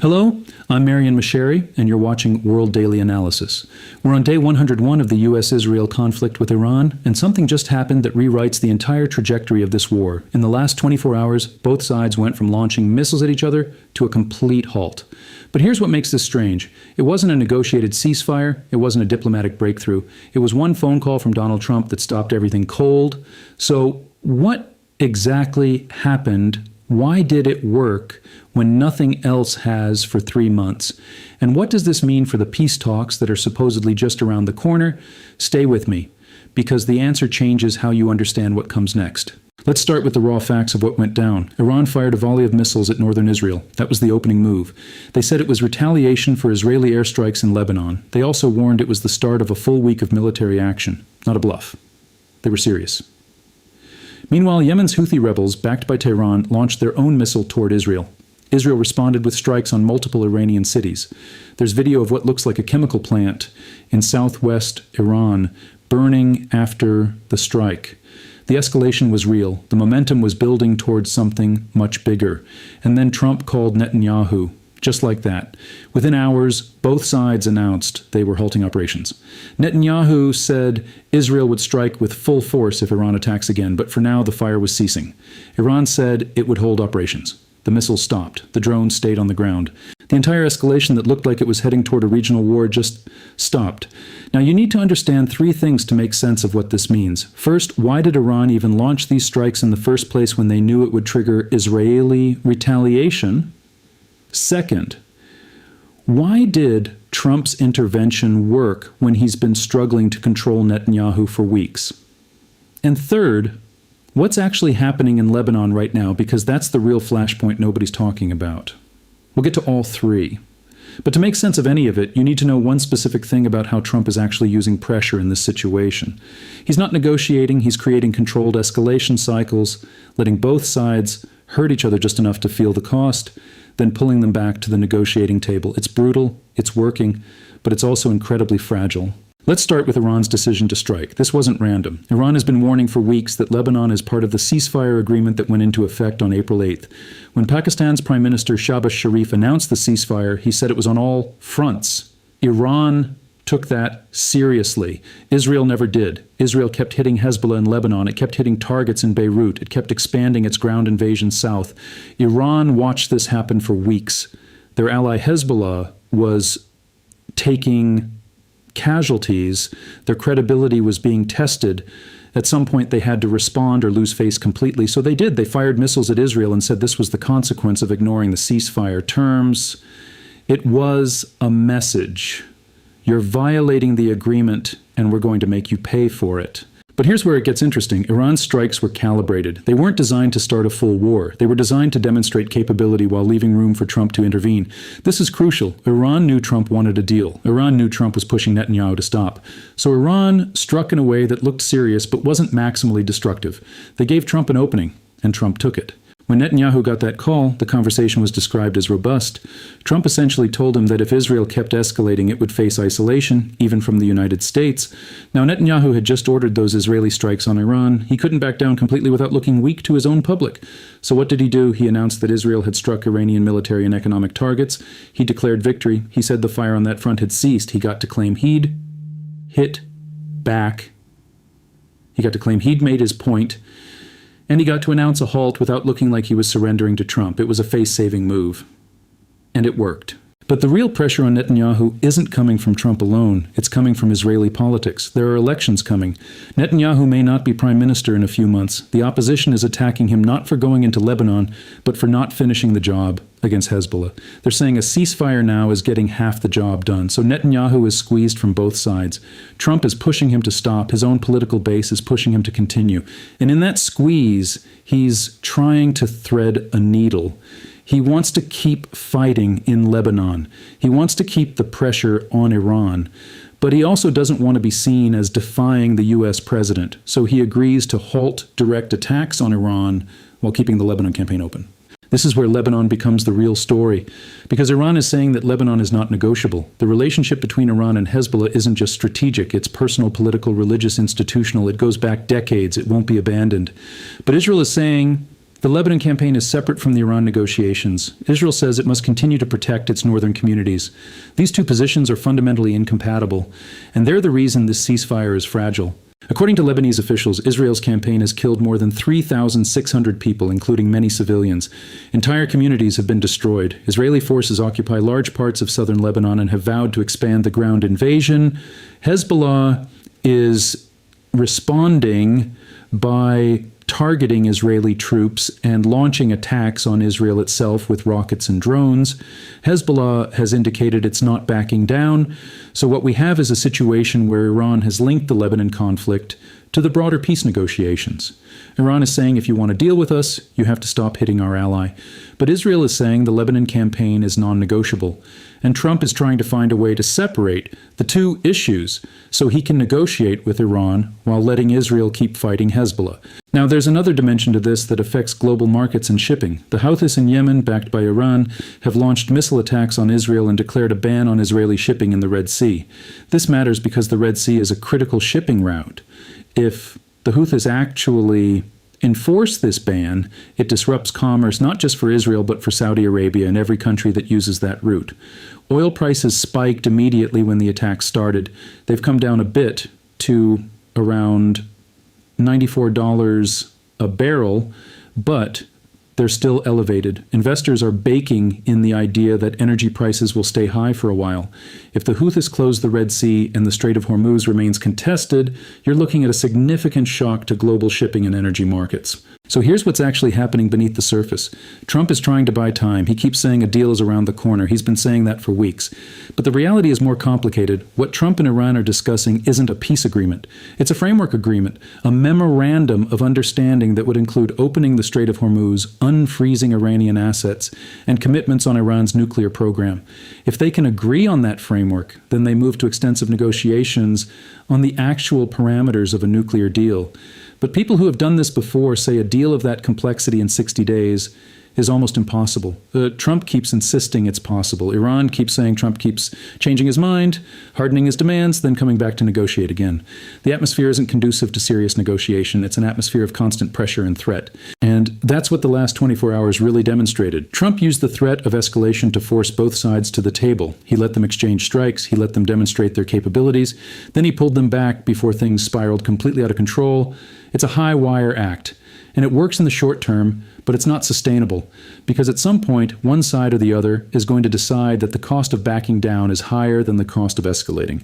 Hello, I'm Marian Masheri, and you're watching World Daily Analysis. We're on day 101 of the U.S.-Israel conflict with Iran, and something just happened that rewrites the entire trajectory of this war. In the last 24 hours, both sides went from launching missiles at each other to a complete halt. But here's what makes this strange. It wasn't a negotiated ceasefire. It wasn't a diplomatic breakthrough. It was one phone call from Donald Trump that stopped everything cold. So what exactly happened? Why did it work when nothing else has for 3 months? And what does this mean for the peace talks that are supposedly just around the corner? Stay with me, because the answer changes how you understand what comes next. Let's start with the raw facts of what went down. Iran fired a volley of missiles at northern Israel. That was the opening move. They said it was retaliation for Israeli airstrikes in Lebanon. They also warned it was the start of a full week of military action. Not a bluff. They were serious. Meanwhile, Yemen's Houthi rebels, backed by Tehran, launched their own missile toward Israel. Israel responded with strikes on multiple Iranian cities. There's video of what looks like a chemical plant in southwest Iran burning after the strike. The escalation was real. The momentum was building towards something much bigger. And then Trump called Netanyahu. Just like that. Within hours, both sides announced they were halting operations. Netanyahu said Israel would strike with full force if Iran attacks again, but for now the fire was ceasing. Iran said it would hold operations. The missiles stopped. The drones stayed on the ground. The entire escalation that looked like it was heading toward a regional war just stopped. Now you need to understand 3 things to make sense of what this means. First, why did Iran even launch these strikes in the first place when they knew it would trigger Israeli retaliation? Second, why did Trump's intervention work when he's been struggling to control Netanyahu for weeks? And third, what's actually happening in Lebanon right now? Because that's the real flashpoint nobody's talking about. We'll get to all 3. But to make sense of any of it, you need to know one specific thing about how Trump is actually using pressure in this situation. He's not negotiating, he's creating controlled escalation cycles, letting both sides hurt each other just enough to feel the cost, then pulling them back to the negotiating table. It's brutal, it's working, but it's also incredibly fragile. Let's start with Iran's decision to strike. This wasn't random. Iran has been warning for weeks that Lebanon is part of the ceasefire agreement that went into effect on April 8th. When Pakistan's Prime Minister Shahbaz Sharif announced the ceasefire, he said it was on all fronts. Iran took that seriously. Israel never did. Israel kept hitting Hezbollah in Lebanon. It kept hitting targets in Beirut. It kept expanding its ground invasion south. Iran watched this happen for weeks. Their ally Hezbollah was taking casualties. Their credibility was being tested. At some point, they had to respond or lose face completely. So they did. They fired missiles at Israel and said this was the consequence of ignoring the ceasefire terms. It was a message. You're violating the agreement, and we're going to make you pay for it. But here's where it gets interesting. Iran's strikes were calibrated. They weren't designed to start a full war. They were designed to demonstrate capability while leaving room for Trump to intervene. This is crucial. Iran knew Trump wanted a deal. Iran knew Trump was pushing Netanyahu to stop. So Iran struck in a way that looked serious but wasn't maximally destructive. They gave Trump an opening, and Trump took it. When Netanyahu got that call, the conversation was described as robust. Trump essentially told him that if Israel kept escalating, it would face isolation, even from the United States. Now, Netanyahu had just ordered those Israeli strikes on Iran. He couldn't back down completely without looking weak to his own public. So what did he do? He announced that Israel had struck Iranian military and economic targets. He declared victory. He said the fire on that front had ceased. He got to claim he'd hit back. He got to claim he'd made his point. And he got to announce a halt without looking like he was surrendering to Trump. It was a face-saving move. And it worked. But the real pressure on Netanyahu isn't coming from Trump alone. It's coming from Israeli politics. There are elections coming. Netanyahu may not be prime minister in a few months. The opposition is attacking him not for going into Lebanon, but for not finishing the job against Hezbollah. They're saying a ceasefire now is getting half the job done. So Netanyahu is squeezed from both sides. Trump is pushing him to stop. His own political base is pushing him to continue. And in that squeeze, he's trying to thread a needle. He wants to keep fighting in Lebanon. He wants to keep the pressure on Iran. But he also doesn't want to be seen as defying the U.S. president. So he agrees to halt direct attacks on Iran while keeping the Lebanon campaign open. This is where Lebanon becomes the real story, because Iran is saying that Lebanon is not negotiable. The relationship between Iran and Hezbollah isn't just strategic, it's personal, political, religious, institutional. It goes back decades. It won't be abandoned. But Israel is saying The Lebanon campaign is separate from the Iran negotiations. Israel says it must continue to protect its northern communities. These two positions are fundamentally incompatible, and they're the reason this ceasefire is fragile. According to Lebanese officials, Israel's campaign has killed more than 3,600 people, including many civilians. Entire communities have been destroyed. Israeli forces occupy large parts of southern Lebanon and have vowed to expand the ground invasion. Hezbollah is responding by targeting Israeli troops and launching attacks on Israel itself with rockets and drones. Hezbollah has indicated it's not backing down. So what we have is a situation where Iran has linked the Lebanon conflict to the broader peace negotiations. Iran is saying if you want to deal with us, you have to stop hitting our ally. But Israel is saying the Lebanon campaign is non-negotiable. And Trump is trying to find a way to separate the two issues so he can negotiate with Iran while letting Israel keep fighting Hezbollah. Now, there's another dimension to this that affects global markets and shipping. The Houthis in Yemen, backed by Iran, have launched missile attacks on Israel and declared a ban on Israeli shipping in the Red Sea. This matters because the Red Sea is a critical shipping route. If the Houthis actually enforce this ban, it disrupts commerce not just for Israel but for Saudi Arabia and every country that uses that route. Oil prices spiked immediately when the attack started. They've come down a bit to around $94 a barrel, but they're still elevated. Investors are baking in the idea that energy prices will stay high for a while. If the Houthis close the Red Sea and the Strait of Hormuz remains contested, you're looking at a significant shock to global shipping and energy markets. So here's what's actually happening beneath the surface. Trump is trying to buy time. He keeps saying a deal is around the corner. He's been saying that for weeks. But the reality is more complicated. What Trump and Iran are discussing isn't a peace agreement. It's a framework agreement, a memorandum of understanding that would include opening the Strait of Hormuz, unfreezing Iranian assets, and commitments on Iran's nuclear program. If they can agree on that framework, then they move to extensive negotiations on the actual parameters of a nuclear deal. But people who have done this before say a deal of that complexity in 60 days is almost impossible. Trump keeps insisting it's possible. Iran keeps saying Trump keeps changing his mind, hardening his demands, then coming back to negotiate again. The atmosphere isn't conducive to serious negotiation. It's an atmosphere of constant pressure and threat. And that's what the last 24 hours really demonstrated. Trump used the threat of escalation to force both sides to the table. He let them exchange strikes. He let them demonstrate their capabilities. Then he pulled them back before things spiraled completely out of control. It's a high-wire act. And it works in the short term, but it's not sustainable, because at some point, one side or the other is going to decide that the cost of backing down is higher than the cost of escalating.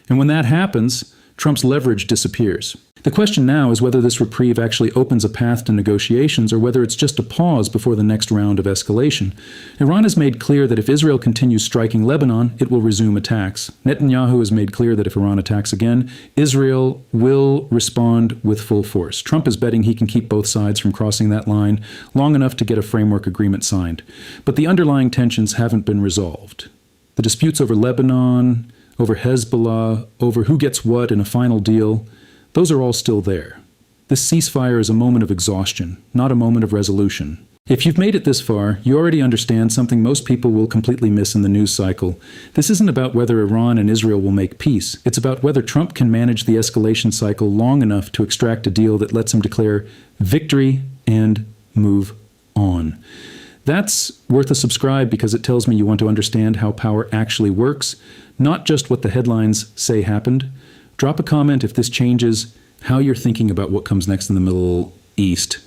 And when that happens, Trump's leverage disappears. The question now is whether this reprieve actually opens a path to negotiations or whether it's just a pause before the next round of escalation. Iran has made clear that if Israel continues striking Lebanon, it will resume attacks. Netanyahu has made clear that if Iran attacks again, Israel will respond with full force. Trump is betting he can keep both sides from crossing that line long enough to get a framework agreement signed. But the underlying tensions haven't been resolved. The disputes over Lebanon, over Hezbollah, over who gets what in a final deal, those are all still there. This ceasefire is a moment of exhaustion, not a moment of resolution. If you've made it this far, you already understand something most people will completely miss in the news cycle. This isn't about whether Iran and Israel will make peace. It's about whether Trump can manage the escalation cycle long enough to extract a deal that lets him declare victory and move on. That's worth a subscribe because it tells me you want to understand how power actually works, not just what the headlines say happened. Drop a comment if this changes how you're thinking about what comes next in the Middle East.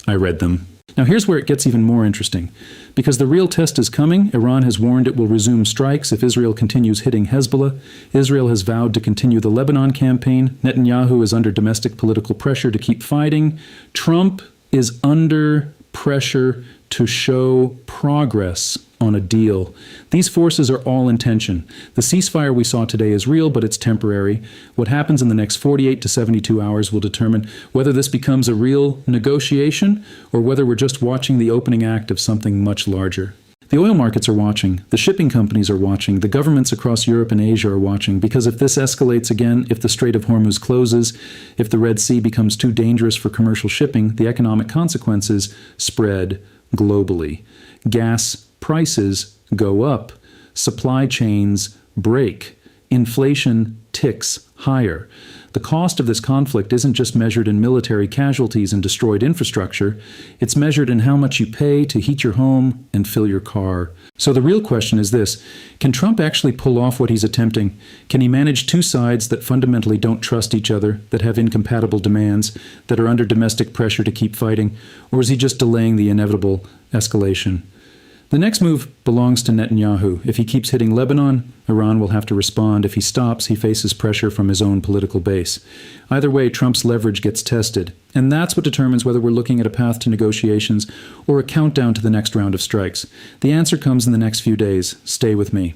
I read them. Now here's where it gets even more interesting. Because the real test is coming, Iran has warned it will resume strikes if Israel continues hitting Hezbollah. Israel has vowed to continue the Lebanon campaign. Netanyahu is under domestic political pressure to keep fighting. Trump is under pressure to show progress on a deal. These forces are all in tension. The ceasefire we saw today is real, but it's temporary. What happens in the next 48 to 72 hours will determine whether this becomes a real negotiation or whether we're just watching the opening act of something much larger. The oil markets are watching, the shipping companies are watching, the governments across Europe and Asia are watching, because if this escalates again, if the Strait of Hormuz closes, if the Red Sea becomes too dangerous for commercial shipping, the economic consequences spread globally. Gas prices go up, supply chains break, inflation ticks higher. The cost of this conflict isn't just measured in military casualties and destroyed infrastructure, it's measured in how much you pay to heat your home and fill your car. So the real question is this: can Trump actually pull off what he's attempting? Can he manage two sides that fundamentally don't trust each other, that have incompatible demands, that are under domestic pressure to keep fighting? Or is he just delaying the inevitable escalation? The next move belongs to Netanyahu. If he keeps hitting Lebanon, Iran will have to respond. If he stops, he faces pressure from his own political base. Either way, Trump's leverage gets tested. And that's what determines whether we're looking at a path to negotiations or a countdown to the next round of strikes. The answer comes in the next few days. Stay with me.